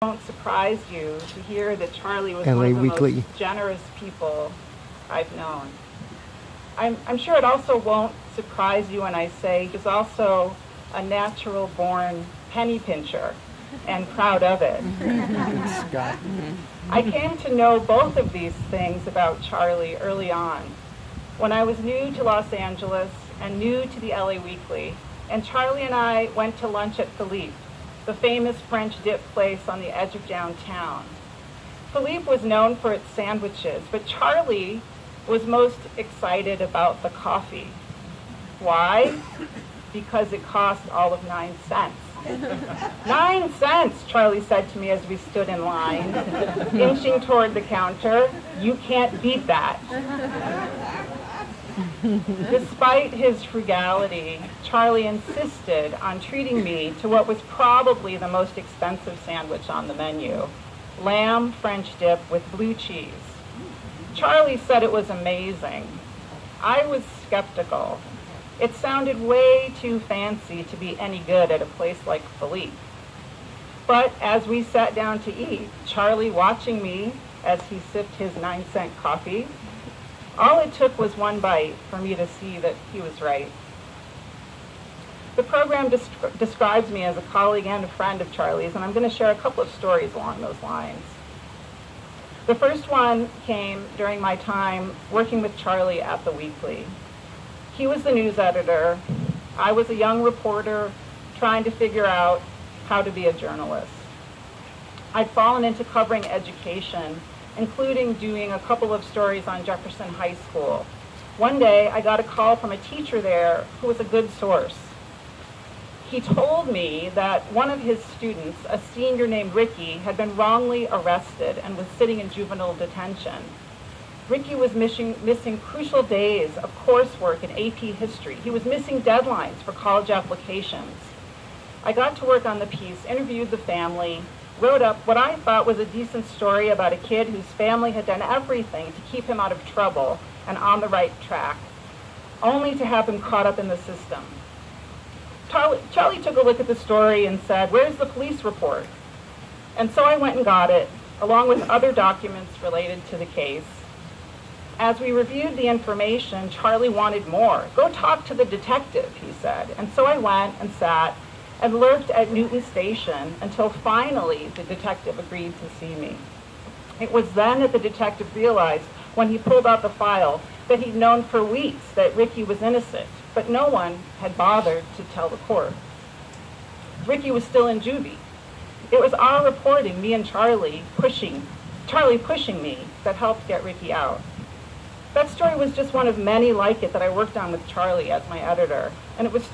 won't surprise you to hear that Charlie was LA one of the Weekly. most generous people I've known. I'm sure it also won't surprise you when I say he's also a natural-born penny pincher and proud of it. Scott. I came to know both of these things about Charlie early on, when I was new to Los Angeles and new to the LA Weekly, and Charlie and I went to lunch at Philippe, the famous French dip place on the edge of downtown. Philippe was known for its sandwiches, but Charlie was most excited about the coffee. Why? Because it cost all of 9 cents. 9 cents, Charlie said to me as we stood in line, inching toward the counter. You can't beat that. Despite his frugality, Charlie insisted on treating me to what was probably the most expensive sandwich on the menu, lamb French dip with blue cheese. Charlie said it was amazing. I was skeptical. It sounded way too fancy to be any good at a place like Philippe. But as we sat down to eat, Charlie watching me as he sipped his 9-cent coffee, all it took was one bite for me to see that he was right. The program describes me as a colleague and a friend of Charlie's, and I'm going to share a couple of stories along those lines. The first one came during my time working with Charlie at the Weekly. He was the news editor. I was a young reporter trying to figure out how to be a journalist. I'd fallen into covering education, including doing a couple of stories on Jefferson High School. One day, I got a call from a teacher there who was a good source. He told me that one of his students, a senior named Ricky, had been wrongly arrested and was sitting in juvenile detention. Ricky was missing crucial days of coursework in AP history. He was missing deadlines for college applications. I got to work on the piece, interviewed the family, wrote up what I thought was a decent story about a kid whose family had done everything to keep him out of trouble and on the right track, only to have him caught up in the system. Charlie took a look at the story and said, "Where's the police report?" And so I went and got it, along with other documents related to the case. As we reviewed the information, Charlie wanted more. "Go talk to the detective," he said. And so I went and sat and lurked at Newton Station until finally the detective agreed to see me. It was then that the detective realized, when he pulled out the file, that he'd known for weeks that Ricky was innocent, but no one had bothered to tell the court. Ricky was still in juvie. It was our reporting, me and Charlie pushing me, that helped get Ricky out. That story was just one of many like it that I worked on with Charlie as my editor, and it was